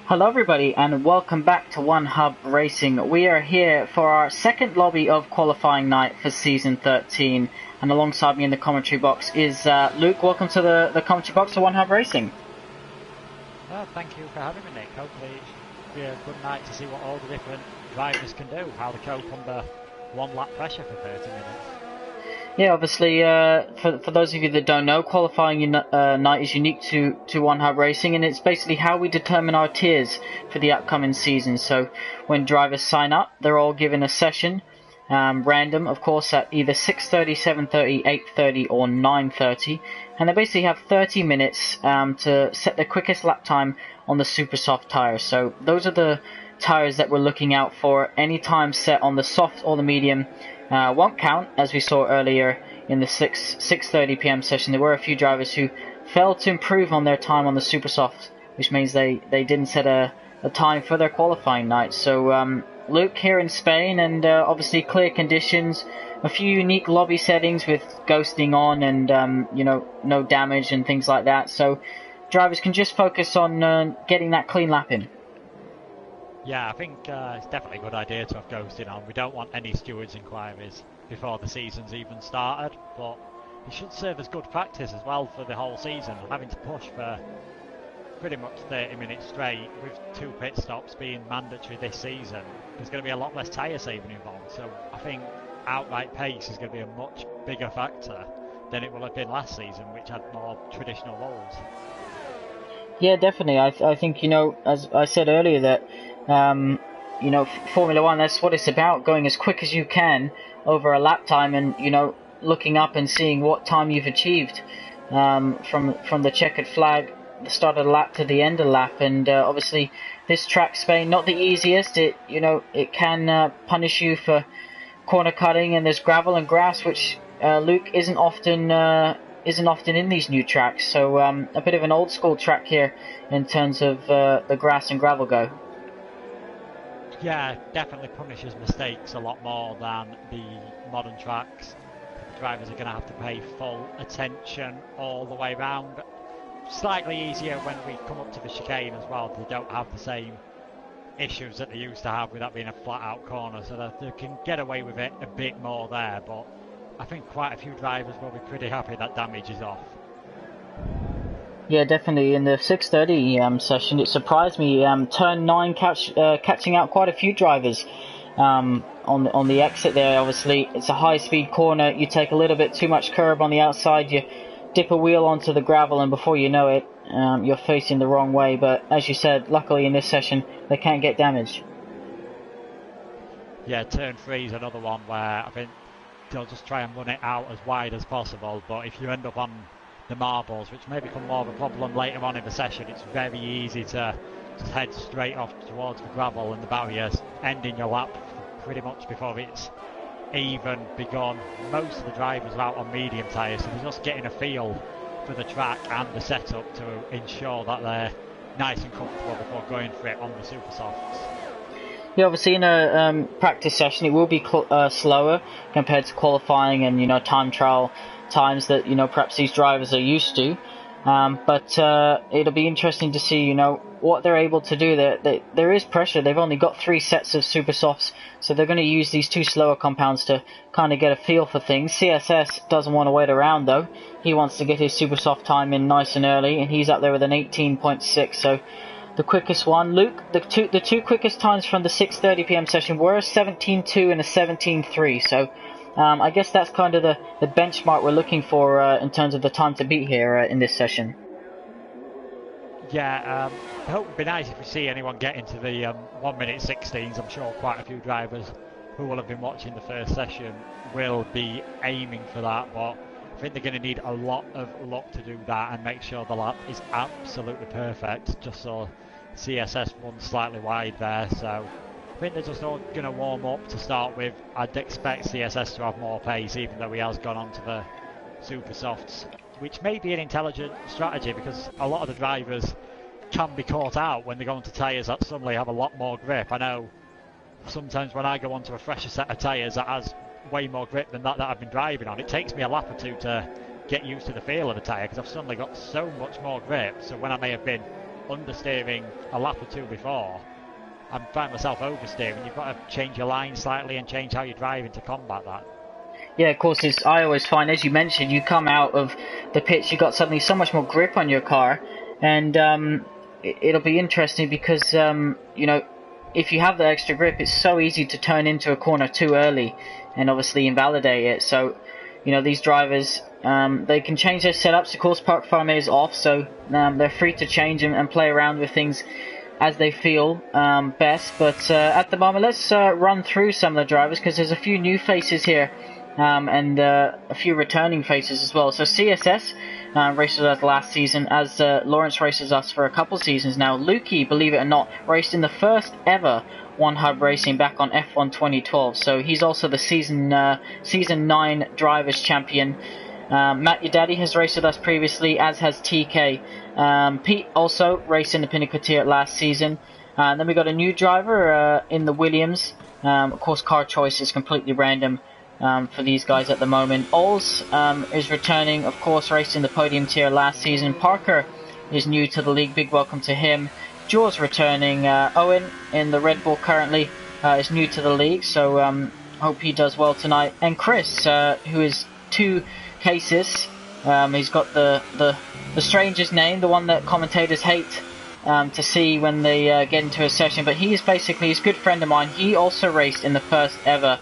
Hello everybody and welcome back to One Hub Racing. We are here for our second lobby of qualifying night for season 13, and alongside me in the commentary box is Luke. Welcome to the commentary box for One Hub Racing. Well, thank you for having me, Nick. Hopefully it'll be a good night to see what all the different drivers can do, how they cope under one lap pressure for 30 minutes. Yeah, obviously, for those of you that don't know, qualifying night is unique to One Hub Racing, and it's basically how we determine our tiers for the upcoming season. So when drivers sign up, they're all given a session, random, of course, at either 6:30, 7:30, 8:30, or 9:30, and they basically have 30 minutes to set their quickest lap time on the super soft tires. So those are the tires that we're looking out for. Any time set on the soft or the medium won't count, as we saw earlier in the 6:30 p.m. session. There were a few drivers who failed to improve on their time on the super soft, which means they didn't set a time for their qualifying night. So Luke, here in Spain, and obviously clear conditions, a few unique lobby settings with ghosting on and no damage and things like that, so drivers can just focus on getting that clean lap in. Yeah, I think it's definitely a good idea to have ghosting on. We don't want any stewards inquiries before the season's even started, but it should serve as good practice as well for the whole season. Having to push for pretty much 30 minutes straight with 2 pit stops being mandatory this season, there's going to be a lot less tyre saving involved. So I think outright pace is going to be a much bigger factor than it will have been last season, which had more traditional roles. Yeah, definitely. I think, as I said earlier, that Formula One, that's what it's about, going as quick as you can over a lap time, and looking up and seeing what time you've achieved from the checkered flag, the start of the lap to the end of the lap. And obviously this track, Spain, not the easiest. It can punish you for corner cutting, and there's gravel and grass, which Luke isn't often in these new tracks. So a bit of an old school track here in terms of the grass and gravel go. Yeah, definitely punishes mistakes a lot more than the modern tracks. The drivers are going to have to pay full attention all the way round. Slightly easier when we come up to the chicane as well. They don't have the same issues that they used to have with that being a flat out corner, so that they can get away with it a bit more there. But I think quite a few drivers will be pretty happy that damage is off. Yeah, definitely. In the 6:30 session, it surprised me. Turn 9 catching out quite a few drivers on the exit there. Obviously, it's a high-speed corner. You take a little bit too much curb on the outside. You dip a wheel onto the gravel, and before you know it, you're facing the wrong way. But as you said, luckily in this session, they can't get damage. Yeah, turn 3 is another one where I think they'll just try and run it out as wide as possible. But if you end up on the marbles, which may become more of a problem later on in the session, it's very easy to just head straight off towards the gravel and the barriers, ending your lap pretty much before it's even begun. Most of the drivers are out on medium tyres, so they're just getting a feel for the track and the setup to ensure that they're nice and comfortable before going for it on the super softs. Yeah, obviously in a practice session it will be slower compared to qualifying and time trial times that perhaps these drivers are used to, but it'll be interesting to see what they're able to do. There is pressure. They've only got 3 sets of super softs, so they're going to use these 2 slower compounds to kind of get a feel for things. CSS doesn't want to wait around though. He wants to get his super soft time in nice and early, and he's up there with an 18.6. So the quickest one, Luke, the two quickest times from the 6:30 p.m. session were a 17.2 and a 17.3. So I guess that's kind of the benchmark we're looking for in terms of the time to beat here in this session. Yeah, I hope it would be nice if we see anyone get into the 1 minute 16s. I'm sure quite a few drivers who will have been watching the first session will be aiming for that, but I think they're going to need a lot of luck to do that and make sure the lap is absolutely perfect, just so CSS runs slightly wide there. So I think they're just all going to warm up to start with. I'd expect CSS to have more pace, even though he has gone on to the super softs, which may be an intelligent strategy because a lot of the drivers can be caught out when they go onto tyres that suddenly have a lot more grip. I know sometimes when I go onto a fresher set of tyres that has way more grip than that I've been driving on, it takes me a lap or two to get used to the feel of the tyre because I've suddenly got so much more grip. So when I may have been understeering a lap or two before and find myself oversteering, you've got to change your line slightly and change how you're driving to combat that. Yeah, of course, I always find, as you mentioned, you come out of the pits, you've got suddenly so much more grip on your car, and it'll be interesting because, if you have the extra grip, it's so easy to turn into a corner too early and obviously invalidate it. So, these drivers, they can change their setups. Of course, Park Farm is off, so they're free to change and play around with things as they feel best. But at the moment, let's run through some of the drivers because there's a few new faces here. And a few returning faces as well. So CSS races us last season, as Lawrence races us for a couple seasons now. Lukey, believe it or not, raced in the first ever One Hub Racing back on F1 2012. So he's also the season 9 drivers champion. Matt Your Daddy has raced with us previously, as has TK. Pete also raced in the Pinnacle Tier last season. Then we got a new driver in the Williams. Of course, car choice is completely random. For these guys at the moment. Ols is returning, of course, raced in the Podium Tier last season. Parker is new to the league, big welcome to him. Jaws returning. Owen in the Red Bull currently is new to the league, so hope he does well tonight. And Chris, who is 2 cases, he's got the strangest name, the one that commentators hate to see when they get into a session, but he is basically a good friend of mine. He also raced in the first ever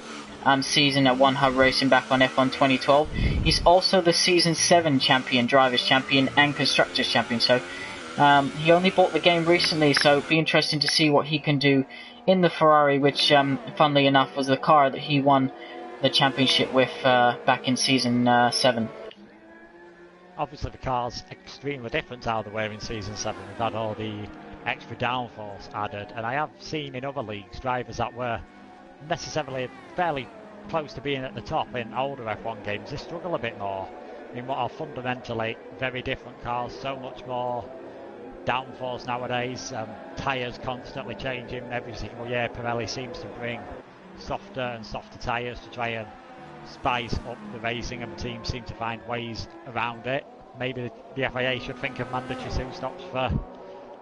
season at One Hub Racing back on F1 2012. He's also the Season 7 champion, Drivers champion and Constructors champion. So he only bought the game recently, so it'll be interesting to see what he can do in the Ferrari, which funnily enough was the car that he won the championship with back in Season 7. Obviously the car's extremely different to how they were in Season 7. We've had all the extra downforce added, and I have seen in other leagues drivers that were necessarily fairly close to being at the top in older F1 games, they struggle a bit more in what are fundamentally very different cars. So much more downforce nowadays, tyres constantly changing every single year. Pirelli seems to bring softer and softer tyres to try and spice up the racing, and teams seem to find ways around it. Maybe the FIA should think of mandatory zoom stops for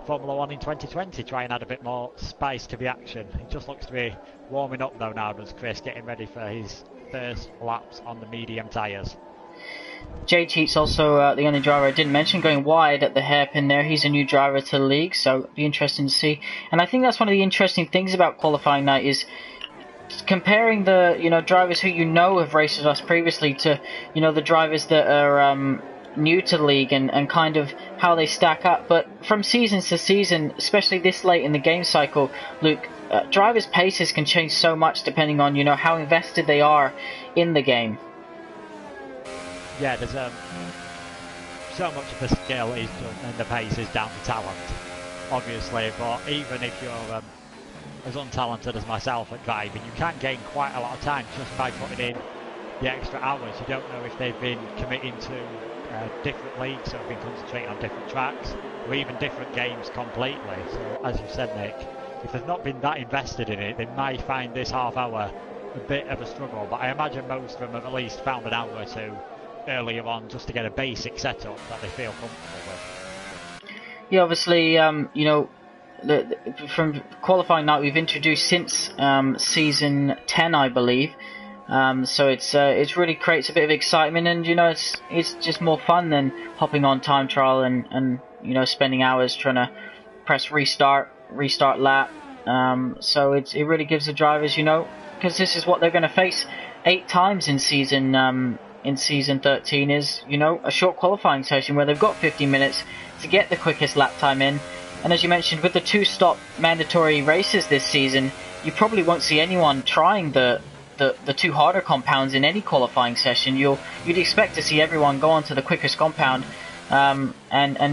Formula 1 in 2020, try and add a bit more spice to the action. It just looks to be warming up though now, does Chris, getting ready for his first laps on the medium tyres. Jay Cheats also the only driver I didn't mention, going wide at the hairpin there. He's a new driver to the league, so it'll be interesting to see. And I think that's one of the interesting things about qualifying night is comparing the drivers who have raced with us previously to the drivers that are new to the league and kind of how they stack up. But from season to season, especially this late in the game cycle, Luke, drivers' paces can change so much depending on how invested they are in the game. Yeah, there's so much of the skill is and the pace is down to talent, obviously. But even if you're as untalented as myself at driving, you can gain quite a lot of time just by putting in the extra hours. You don't know if they've been committing to different leagues, so have been concentrating on different tracks, or even different games completely. So, as you said, Nick, if they've not been that invested in it, they might find this half hour a bit of a struggle. But I imagine most of them have at least found an hour or two earlier on just to get a basic setup that they feel comfortable with. Yeah, obviously, from qualifying night we've introduced since season 10, I believe. So it really creates a bit of excitement, and it's just more fun than hopping on time trial and spending hours trying to press restart lap. So it really gives the drivers, because this is what they're going to face 8 times in season 13 is a short qualifying session where they've got 50 minutes to get the quickest lap time in. And as you mentioned, with the 2-stop mandatory races this season, you probably won't see anyone trying the 2 harder compounds in any qualifying session. You'd expect to see everyone go on to the quickest compound and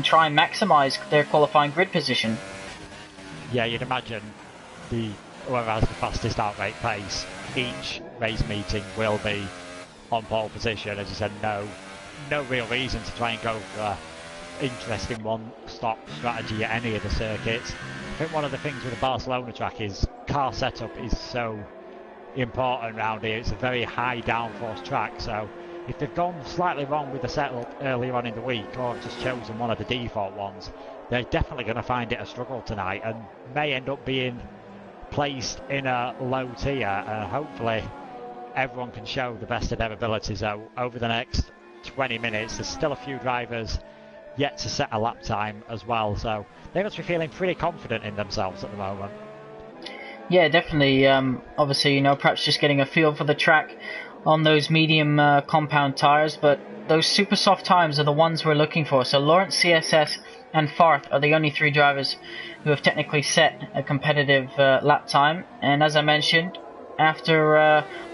try and maximise their qualifying grid position. Yeah, you'd imagine whoever has the fastest outright pace, each race meeting will be on pole position. As you said, no real reason to try and go for interesting 1-stop strategy at any of the circuits. I think one of the things with the Barcelona track is car setup is so important around here. It's a very high downforce track, so if they've gone slightly wrong with the setup earlier on in the week, or just chosen one of the default ones, they're definitely going to find it a struggle tonight and may end up being placed in a low tier. Hopefully everyone can show the best of their abilities over the next 20 minutes. There's still a few drivers yet to set a lap time as well, so they must be feeling pretty confident in themselves at the moment. Yeah, definitely. Obviously, perhaps just getting a feel for the track on those medium compound tyres, but those super soft tyres are the ones we're looking for. So Lawrence, CSS and Farth are the only 3 drivers who have technically set a competitive lap time. And as I mentioned, after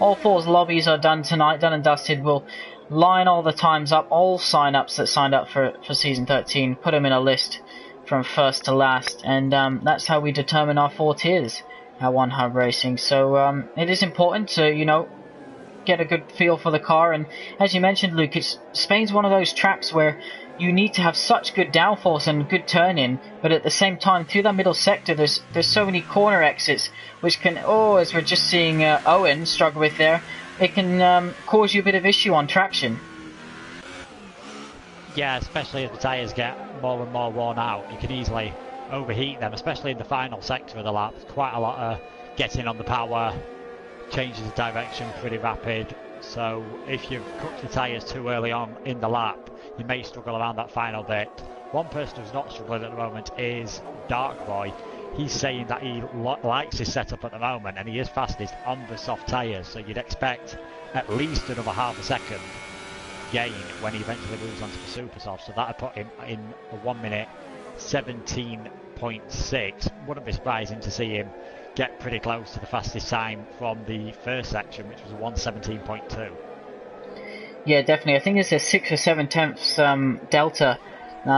all 4's lobbies are done tonight, done and dusted, we'll line all the times up, all sign-ups that signed up for Season 13, put them in a list from first to last, and that's how we determine our 4 tiers at One Hub Racing. So it is important to, get a good feel for the car, and as you mentioned, Luke, Spain's one of those tracks where you need to have such good downforce and good turn-in, but at the same time, through that middle sector, there's so many corner exits, which can, as we're just seeing Owen struggle with there, it can cause you a bit of issue on traction. Yeah, especially as the tyres get more and more worn out, you can easily overheat them, especially in the final sector of the lap. Quite a lot of getting on the power, changes of direction pretty rapid, so if you've cooked the tyres too early on in the lap, you may struggle around that final bit. One person who's not struggling at the moment is Dark Boy. He's saying that he likes his setup at the moment, and he is fastest on the soft tyres, so you'd expect at least another half a second gain when he eventually moves on to the super soft, so that would put him in a 1 minute 17.6. Wouldn't be surprising to see him get pretty close to the fastest time from the first section, which was a 1:17.2. Yeah, definitely. I think there's a 6 or 7 tenths delta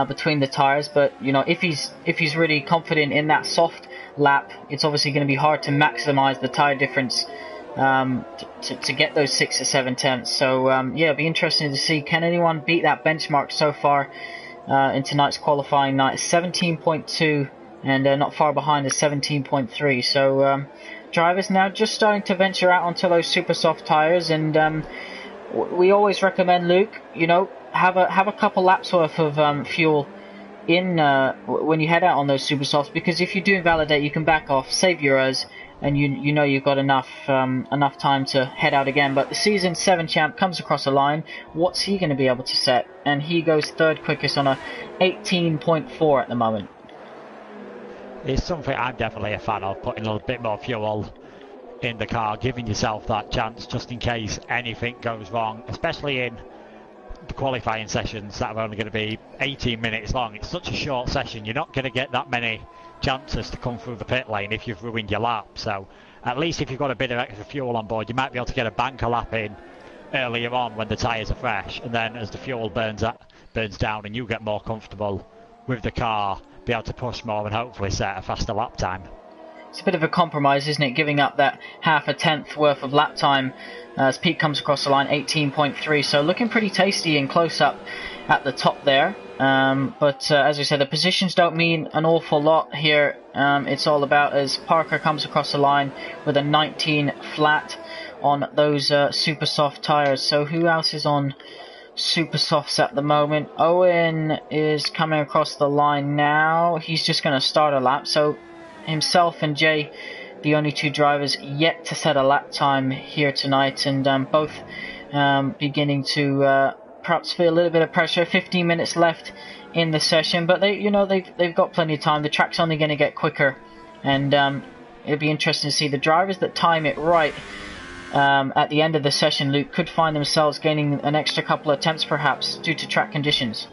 between the tires, but if he's really confident in that soft lap, it's obviously going to be hard to maximize the tire difference to get those 6 or 7 tenths. So yeah, it'll be interesting to see, can anyone beat that benchmark so far in tonight's qualifying night. 17.2 and not far behind the 17.3. So drivers now just starting to venture out onto those super soft tires, and we always recommend, Luke, have a couple laps worth of fuel in when you head out on those super softs, because if you do invalidate, you can back off, save euros, and you've got enough time to head out again. But the season 7 champ comes across the line. What's he going to be able to set? And he goes third quickest on a 18.4 at the moment. It's something I'm definitely a fan of, putting a little bit more fuel in the car, giving yourself that chance just in case anything goes wrong, especially in the qualifying sessions that are only going to be 18 minutes long. It's such a short session, you're not going to get that many chances to come through the pit lane if you've ruined your lap. So at least if you've got a bit of extra fuel on board, you might be able to get a banker lap in earlier on when the tyres are fresh, and then as the fuel burns down and you get more comfortable with the car, be able to push more and hopefully set a faster lap time. It's a bit of a compromise, isn't it, giving up that half a tenth worth of lap time as Pete comes across the line, 18.3. So looking pretty tasty and close up at the top there. But as I said, the positions don't mean an awful lot here. It's all about as Parker comes across the line with a 19 flat on those super soft tyres. So who else is on super softs at the moment? Owen is coming across the line now. He's just going to start a lap. So himself and Jay, the only 2 drivers yet to set a lap time here tonight, and both beginning to perhaps feel a little bit of pressure. 15 minutes left in the session, but they've got plenty of time. The track's only going to get quicker, and it'll be interesting to see the drivers that time it right at the end of the session, Luke, could find themselves gaining an extra couple of attempts perhaps due to track conditions.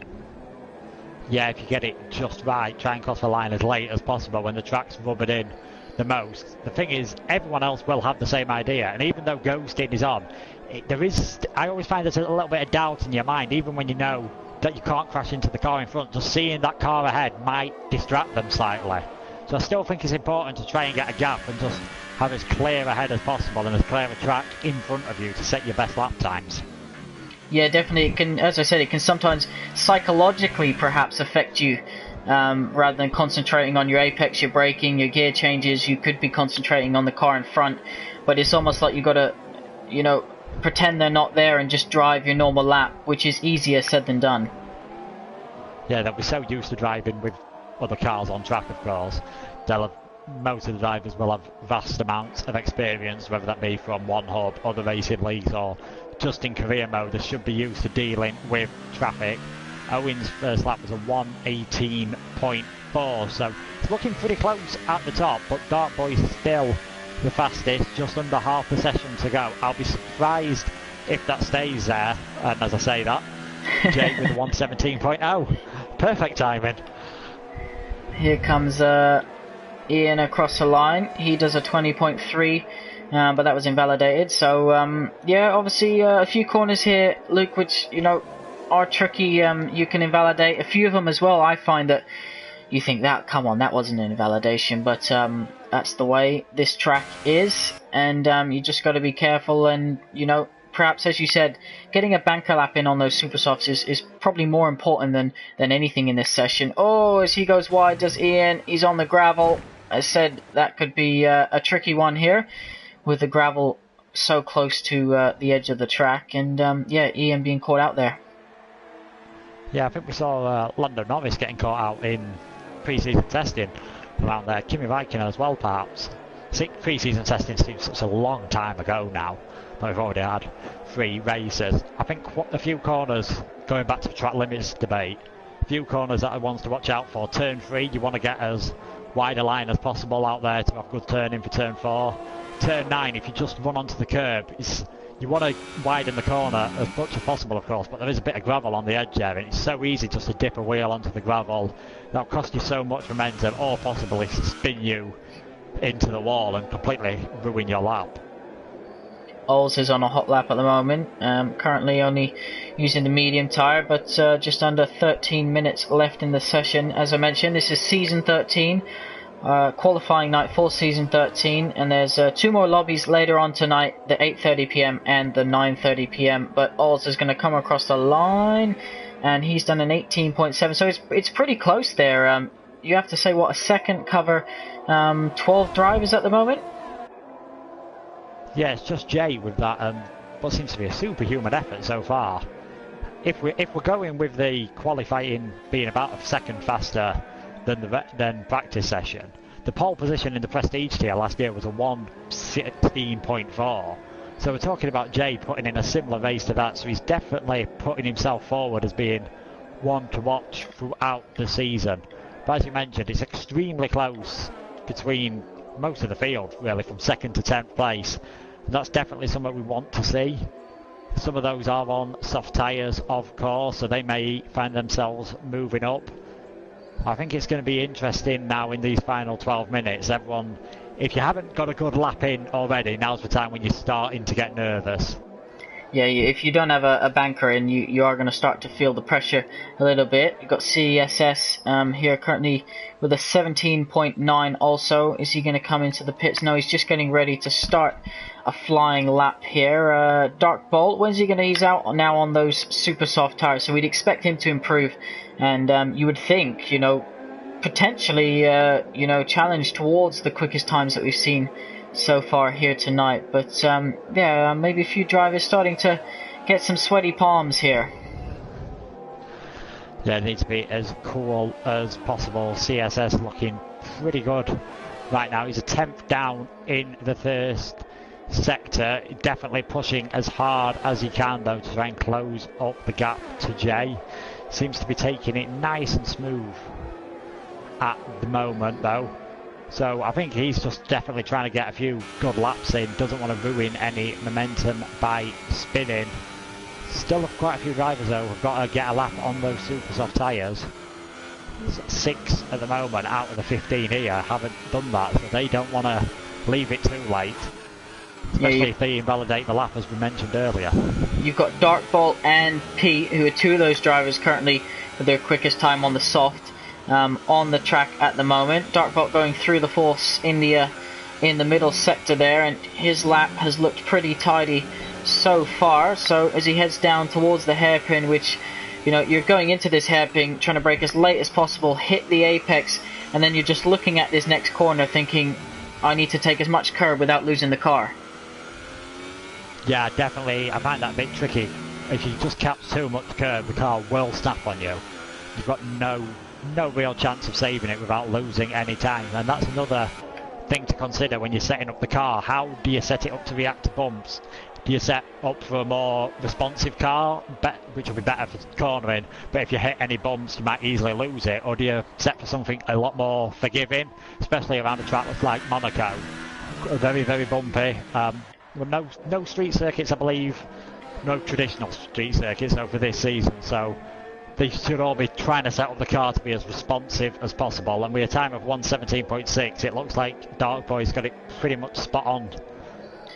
Yeah, if you get it just right, try and cross the line as late as possible when the track's rubbing in the most. The thing is, everyone else will have the same idea, and even though ghosting is on, I always find there's a little bit of doubt in your mind, even when you know that you can't crash into the car in front. Just seeing that car ahead might distract them slightly. So I still think it's important to try and get a gap and just have as clear ahead as possible and as clear a track in front of you to set your best lap times. Yeah, definitely. It can, as I said, it can sometimes psychologically perhaps affect you. Rather than concentrating on your apex, your braking, your gear changes, you could be concentrating on the car in front. But it's almost like you've got to, pretend they're not there and just drive your normal lap, which is easier said than done. Yeah, they'll be so used to driving with other cars on track, of course. Most of the drivers will have vast amounts of experience, whether that be from one hub, other racing leagues, or just in career mode. They should be used to dealing with traffic. Owen's first lap was a 1:18.4, so it's looking pretty close at the top, but Dark Boy's still the fastest, just under half the session to go. I'll be surprised if that stays there, and as I say that, Jay with a 1:17.0. Perfect timing. Here comes Ian across the line. He does a 20.3, but that was invalidated. So yeah, obviously a few corners here, Luke, which are tricky. You can invalidate a few of them as well. I find that you think that, come on, that wasn't an invalidation, but that's the way this track is, and you just got to be careful. And perhaps, as you said, getting a banker lap in on those super softs is probably more important than anything in this session. Oh, as he goes wide, does Ian. He's on the gravel. I said that could be a tricky one here, with the gravel so close to the edge of the track, and yeah, Ian being caught out there. Yeah, I think we saw Lando Norris getting caught out in pre-season testing around there. Kimi Räikkönen as well, perhaps. Pre-season testing seems such a long time ago now, but we've already had 3 races. I think a few corners, going back to the track limits debate, a few corners that I want to watch out for. Turn 3, you want to get as wide a line as possible out there to have good turning for turn 4. Turn 9, if you just run onto the curb, you want to widen the corner as much as possible, of course, but there is a bit of gravel on the edge there, and it's so easy just to dip a wheel onto the gravel. That'll cost you so much momentum, or possibly spin you into the wall and completely ruin your lap. Ols is on a hot lap at the moment, currently only using the medium tyre, but just under 13 minutes left in the session. As I mentioned, this is season 13, qualifying night for season 13, and there's 2 more lobbies later on tonight, the 8:30 p.m. and the 9:30 p.m. But Ols is going to come across the line, and he's done an 18.7, so it's pretty close there. You have to say, what, a second cover 12 drivers at the moment? Yeah, it's just Jay with that, what seems to be a superhuman effort so far. If we're going with the qualifying being about a second faster than practice session, the pole position in the Prestige tier last year was a 1:16.4. So we're talking about Jay putting in a similar race to that, so he's definitely putting himself forward as being one to watch throughout the season. But as you mentioned, it's extremely close between most of the field, really, from 2nd to 10th place. And that's definitely something we want to see. Some of those are on soft tyres, of course, so they may find themselves moving up. I think it's going to be interesting now in these final 12 minutes. Everyone, if you haven't got a good lap in already, now's the time when you're starting to get nervous. Yeah, if you don't have a banker in, you are going to start to feel the pressure a little bit. You've got CSS here currently with a 17.9 also. Is he going to come into the pits? No, he's just getting ready to start a flying lap here. Dark Bolt, when's he going to ease out now on those super soft tires? So we'd expect him to improve, and you would think, potentially, challenge towards the quickest times that we've seen so far here tonight. But yeah, maybe a few drivers starting to get some sweaty palms here. Yeah, it needs to be as cool as possible. CSS looking pretty good right now. He's a 10th down in the first sector, definitely pushing as hard as he can though to try and close up the gap to Jay. Seems to be taking it nice and smooth at the moment though. So I think he's just definitely trying to get a few good laps in, doesn't want to ruin any momentum by spinning. Still have quite a few drivers though who've got to get a lap on those super soft tyres. 6 at the moment out of the 15 here haven't done that, so they don't want to leave it too late. Especially if they invalidate the lap as we mentioned earlier. You've got Darkbolt and Pete, who are 2 of those drivers currently with their quickest time on the soft. On the track at the moment. Darkbolt going through the force in the middle sector there, and his lap has looked pretty tidy so far. So as he heads down towards the hairpin, which you're going into this hairpin trying to brake as late as possible, hit the apex, and then you're just looking at this next corner thinking, I need to take as much curb without losing the car. Yeah, definitely. I find that a bit tricky. If you just catch too much curb, the car will snap on you. You've got no no real chance of saving it without losing any time, and that's another thing to consider when you're setting up the car. How do you set it up to react to bumps? Do you set up for a more responsive car, which will be better for cornering, but if you hit any bumps you might easily lose it, or do you set for something a lot more forgiving, especially around a track like Monaco, very, very bumpy. Well, no street circuits, I believe, no traditional street circuits over this season, so they should all be trying to set up the car to be as responsive as possible, and with a time of 1:17.6 it looks like Dark Boy's got it pretty much spot on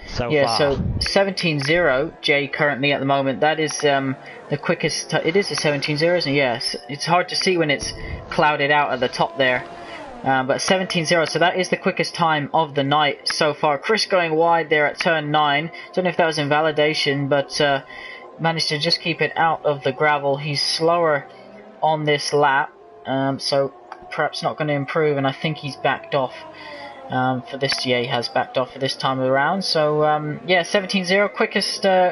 so far. So 17.0 Jay currently at the moment, that is the quickest. It is a 17.0, isn't it? Yes, it's hard to see when it's clouded out at the top there, but 17.0, so that is the quickest time of the night so far. Chris going wide there at turn 9, don't know if that was invalidation, but managed to just keep it out of the gravel. He's slower on this lap, so perhaps not going to improve, and I think he's backed off for this. GA has backed off for this time around, so yeah, 17.0,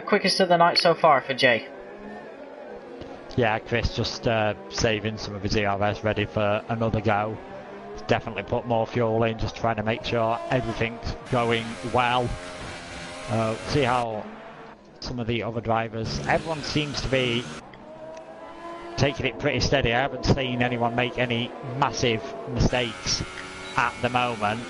quickest of the night so far for Jay. Yeah, Chris just saving some of his ERS ready for another go. He's definitely put more fuel in, just trying to make sure everything's going well. See how some of the other drivers, everyone seems to be taking it pretty steady. I haven't seen anyone make any massive mistakes at the moment.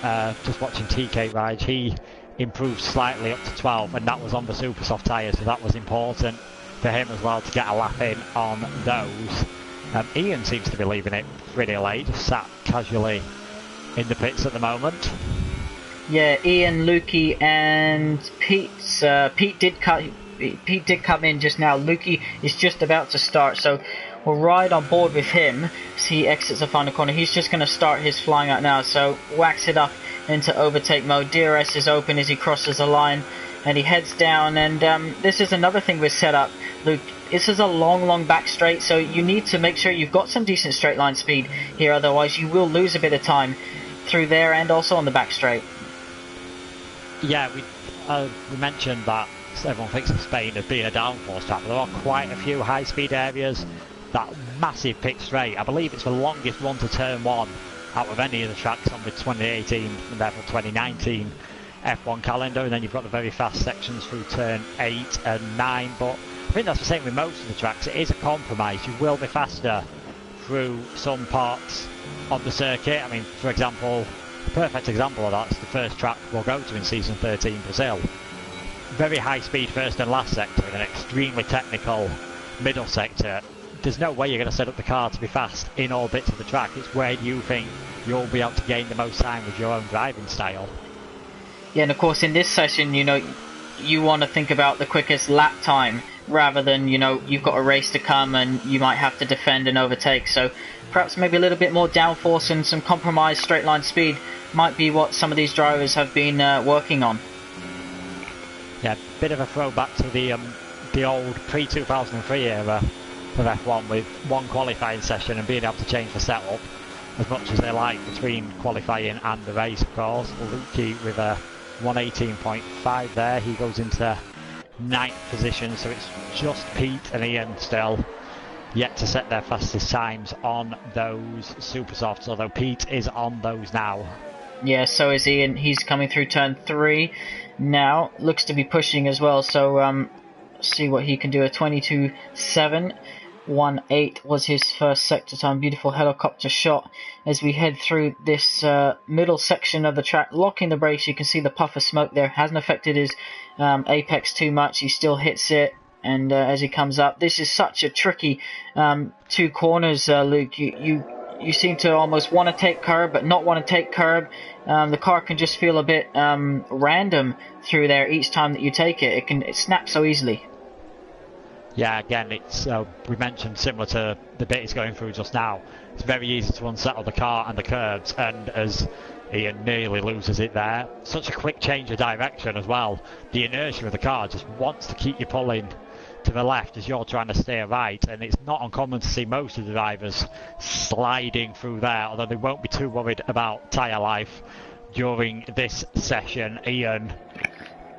Just watching TK ride, he improved slightly up to 12, and that was on the super soft tyres, so that was important for him as well to get a lap in on those. Ian seems to be leaving it pretty late, just sat casually in the pits at the moment. Yeah, Ian, Lukey and Pete did come in just now. Lukey is just about to start, so we'll ride on board with him as he exits the final corner. He's just going to start his flying out now, so wax it up into overtake mode. DRS is open as he crosses the line and he heads down, and this is another thing with setup, Luke. This is a long back straight, so you need to make sure you've got some decent straight line speed here, otherwise you will lose a bit of time through there and also on the back straight. Yeah, we mentioned that everyone thinks of Spain as being a downforce track, but there are quite a few high speed areas. That massive pit straight, I believe it's the longest one to turn 1 out of any of the tracks on the 2018 and therefore 2019 F1 calendar, and then you've got the very fast sections through turn 8 and 9, but I think that's the same with most of the tracks. It is a compromise. You will be faster through some parts of the circuit. I mean, for example, the perfect example of that is the first track we'll go to in season 13, Brazil. Very high speed first and last sector and an extremely technical middle sector. There's no way you're going to set up the car to be fast in all bits of the track. It's where you think you'll be able to gain the most time with your own driving style. Yeah, and of course in this session, you know, you want to think about the quickest lap time rather than, you know, you've got a race to come and you might have to defend and overtake. So perhaps maybe a little bit more downforce and some compromised straight line speed might be what some of these drivers have been working on. Yeah, bit of a throwback to the old pre-2003 era of F1 with one qualifying session and being able to change the setup as much as they like between qualifying and the race, of course. Lukey with a 118.5 there, he goes into 9th position, so it's just Pete and Ian still yet to set their fastest times on those super softs, although Pete is on those now. Yeah, so is Ian. He's coming through turn 3 now, looks to be pushing as well, so see what he can do. A 22.7. 1.8 was his first sector time. Beautiful helicopter shot as we head through this middle section of the track. Locking the brakes, you can see the puff of smoke there. Hasn't affected his apex too much. He still hits it, and as he comes up, this is such a tricky 2 corners, Luke. You seem to almost want to take curb but not want to take curb. The car can just feel a bit random through there each time that you take it. It snaps so easily. Yeah, again, it's we mentioned similar to the bit he's going through just now. It's very easy to unsettle the car and the curbs, and as Ian nearly loses it there, such a quick change of direction as well. The inertia of the car just wants to keep you pulling to the left as you're trying to steer right, and it's not uncommon to see most of the drivers sliding through there, although they won't be too worried about tyre life during this session. Ian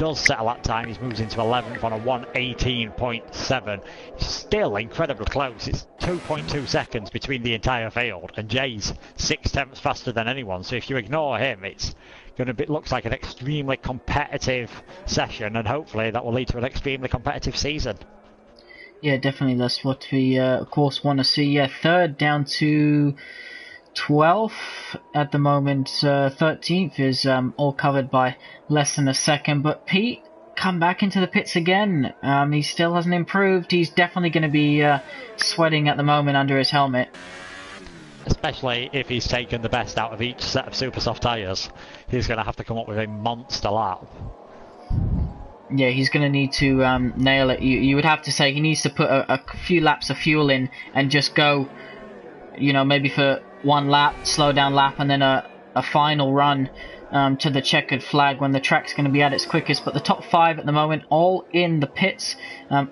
does set a lap time, he moves into 11th on a 1:18.7. It's still incredibly close. It's 2.2 seconds between the entire field, and Jay's 6/10 faster than anyone. So if you ignore him, it's going to be, looks like an extremely competitive session, and hopefully that will lead to an extremely competitive season. Yeah, definitely. That's what we, of course, want to see. Yeah, third down to 12th at the moment. 13th is all covered by less than a second. But Pete, come back into the pits again. He still hasn't improved. He's definitely going to be sweating at the moment under his helmet. Especially if he's taken the best out of each set of super soft tyres. He's going to have to come up with a monster lap. Yeah, he's going to need to nail it. You would have to say he needs to put a few laps of fuel in and just go, you know, maybe for one lap, slow down lap, and then a final run to the checkered flag when the track's going to be at its quickest. But the top 5 at the moment, all in the pits.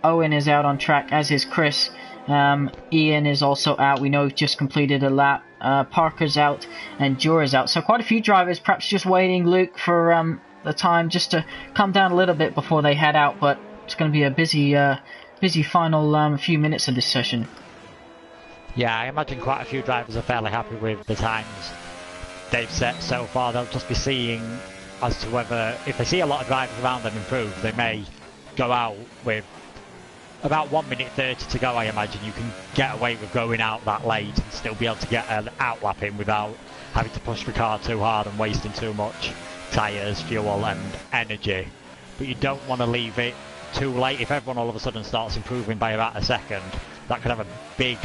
Owen is out on track, as is Chris. Ian is also out. We know he's just completed a lap. Parker's out and Jura's out. So quite a few drivers perhaps just waiting, Luke, for the time just to come down a little bit before they head out. But it's going to be a busy final few minutes of this session. Yeah, I imagine quite a few drivers are fairly happy with the times they've set so far. They'll just be seeing as to whether, if they see a lot of drivers around them improve, they may go out with about 1:30 to go. I imagine you can get away with going out that late and still be able to get an outlap in without having to push the car too hard and wasting too much tyres, fuel and energy. But you don't want to leave it too late. If everyone all of a sudden starts improving by about a second, that could have a big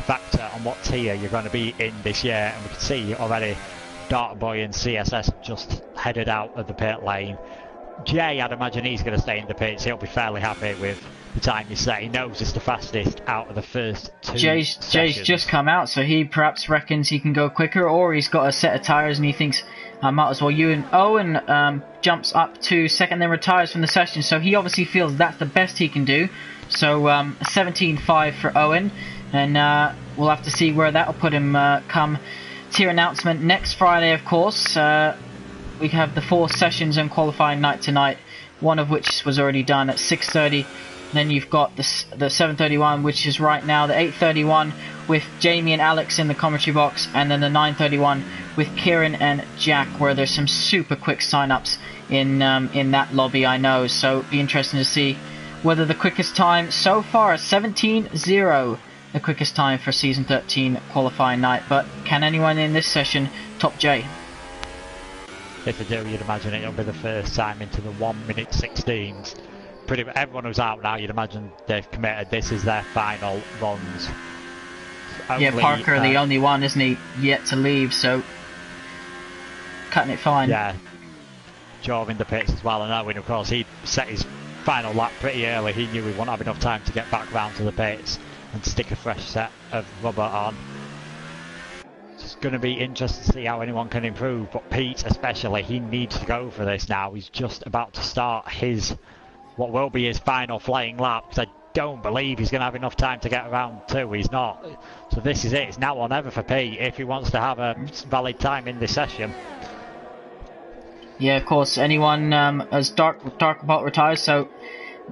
factor on what tier you're going to be in this year. And we can see already Dark Boy and CSS just headed out of the pit lane. Jay, I'd imagine he's going to stay in the pits. He'll be fairly happy with the time he's set. He knows it's the fastest out of the first 2 Jay's just come out, so he perhaps reckons he can go quicker, or he's got a set of tyres and he thinks I might as well. Owen jumps up to second, then retires from the session, so he obviously feels that's the best he can do. So 17.5 for Owen, and we'll have to see where that will put him come tier announcement next Friday, of course. We have the 4 sessions and qualifying night tonight, one of which was already done at 6:30. Then you've got the 7:31, which is right now, the 8:31 with Jamie and Alex in the commentary box, and then the 9:31 with Kieran and Jack, where there's some super quick sign-ups in that lobby, I know. So it'll be interesting to see whether the quickest time so far is 17.0, the quickest time for season 13 qualifying night. But can anyone in this session top Jay? If they do, you'd imagine it'll be the first time into the 1:16s. Pretty much everyone who's out now, you'd imagine they've committed. This is their final runs. Yeah, Parker, the only one, isn't he, yet to leave, so cutting it fine. Yeah, Joe in the pits as well, and Owen, of course, he set his final lap pretty early. He knew he wouldn't have enough time to get back round to the pits and stick a fresh set of rubber on. It's going to be interesting to see how anyone can improve, but Pete especially, he needs to go for this now. He's just about to start what will be his final flying lap, because I don't believe he's going to have enough time to get around 2. He's not. So this is it. It's now or never for Pete if he wants to have a valid time in this session. Yeah, of course. Anyone as Darkbot retires, so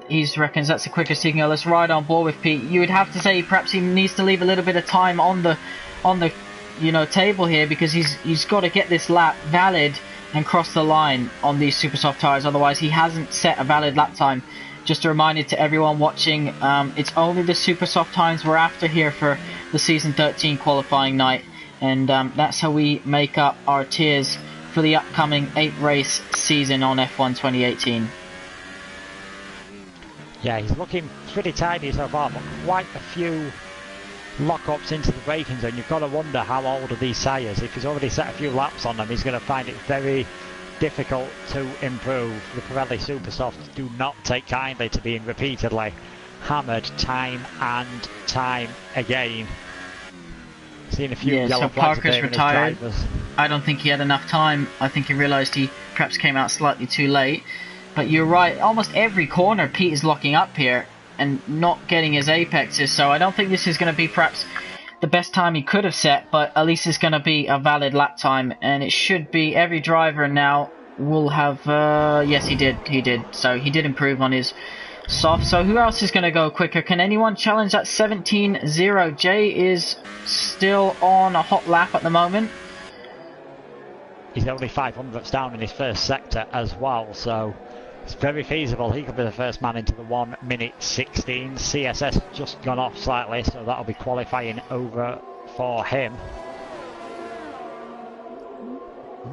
he reckons that's the quickest he can go. Let's ride on board with Pete. You would have to say perhaps he needs to leave a little bit of time on the table here, because he's got to get this lap valid and cross the line on these super soft tyres, otherwise he hasn't set a valid lap time. Just a reminder to everyone watching, it's only the super soft times we're after here for the season 13 qualifying night, and that's how we make up our tiers for the upcoming 8 race season on F1 2018. Yeah, he's looking pretty tidy so far, but quite a few lock-ups into the braking zone. You've got to wonder how old are these tyres. If he's already set a few laps on them, he's going to find it very difficult to improve. The Pirelli Supersofts do not take kindly to being repeatedly hammered time and time again. Seen a few yellow so flags Parker's retired. I don't think he had enough time. I think he realised he perhaps came out slightly too late. But you're right, almost every corner Pete is locking up here and not getting his apexes, so I don't think this is going to be perhaps the best time he could have set, but at least it's going to be a valid lap time, and it should be every driver now will have... yes, he did. So he did improve on his soft. So who else is going to go quicker? Can anyone challenge that 17.0? Jay is still on a hot lap at the moment. He's only 500ths down in his first sector as well, so it's very feasible he could be the first man into the 1 minute 16. CSS just gone off slightly, so that'll be qualifying over for him.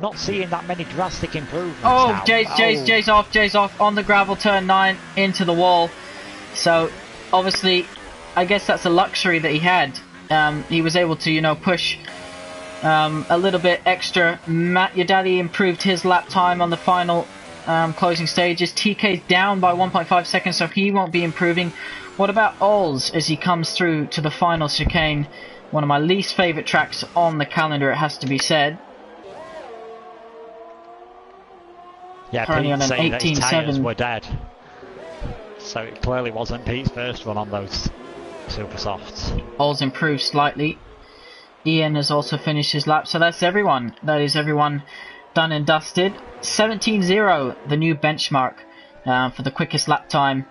Not seeing that many drastic improvements. Oh, now. Jay's off on the gravel, turn 9 into the wall. So obviously, I guess that's a luxury that he had. He was able to, you know, push a little bit extra. Matt, your daddy improved his lap time on the final closing stages. TK's down by 1.5 seconds, so he won't be improving. What about Ols as he comes through to the final chicane? One of my least favourite tracks on the calendar, it has to be said. Yeah, currently Pete on an saying that his tyres 18.7. were dead. So it clearly wasn't Pete's first run on those super softs. Ols improved slightly. Ian has also finished his lap, so that's everyone. That is everyone done and dusted. 17.0, the new benchmark for the quickest lap time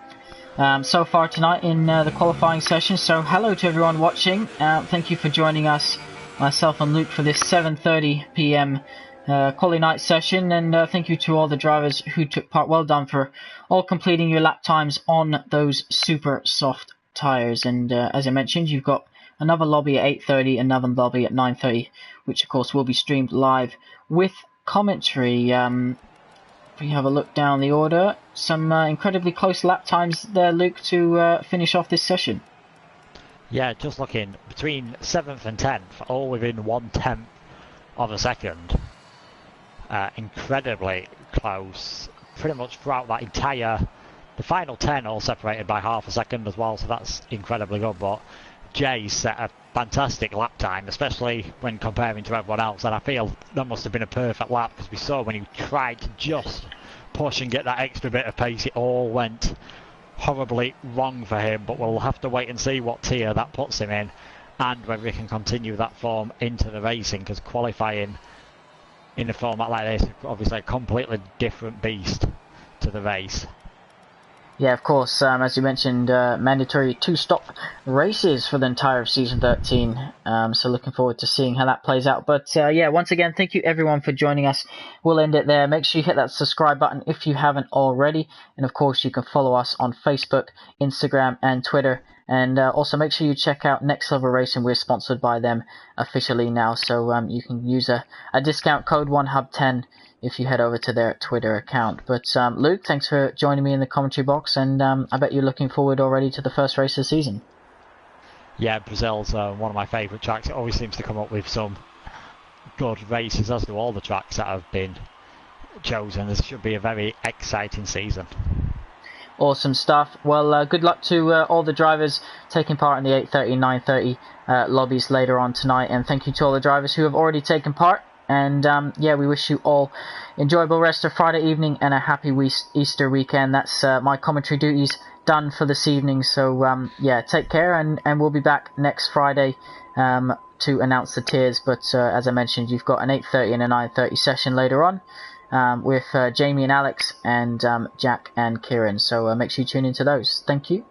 so far tonight in the qualifying session. So hello to everyone watching. Thank you for joining us, myself and Luke, for this 7:30 p.m. Quali night session, and thank you to all the drivers who took part. Well done for all completing your lap times on those super soft tyres. And as I mentioned, you've got another lobby at 8:30, another lobby at 9:30, which of course will be streamed live with commentary. If we have a look down the order, some incredibly close lap times there, Luke, to finish off this session. Yeah, just looking between 7th and 10th, all within 1/10 of a second. Incredibly close, pretty much throughout that entire, the final 10 all separated by half a second as well, so that's incredibly good. But Jay set a fantastic lap time, especially when comparing to everyone else, and I feel that must have been a perfect lap, because we saw when he tried to just push and get that extra bit of pace, it all went horribly wrong for him. But we'll have to wait and see what tier that puts him in, and whether he can continue that form into the racing, because qualifying in a format like this is obviously a completely different beast to the race. Yeah, of course, as you mentioned, mandatory 2-stop races for the entire of Season 13, so looking forward to seeing how that plays out. But yeah, once again, thank you everyone for joining us. We'll end it there. Make sure you hit that subscribe button if you haven't already, and of course you can follow us on Facebook, Instagram and Twitter. And also make sure you check out Next Level Racing. We're sponsored by them officially now, so you can use a discount code 1Hub10 if you head over to their Twitter account. But Luke, thanks for joining me in the commentary box, and I bet you're looking forward already to the first race of the season. Yeah, Brazil's one of my favourite tracks. It always seems to come up with some good races, as do all the tracks that have been chosen. This should be a very exciting season. Awesome stuff. Well, good luck to all the drivers taking part in the 8:30 and 9:30 lobbies later on tonight, and thank you to all the drivers who have already taken part. And yeah, we wish you all enjoyable rest of Friday evening and a happy Easter weekend. That's my commentary duties done for this evening. So yeah, take care, and we'll be back next Friday to announce the tiers. But as I mentioned, you've got an 8:30 and a 9:30 session later on with Jamie and Alex and Jack and Kieran. So make sure you tune into those. Thank you.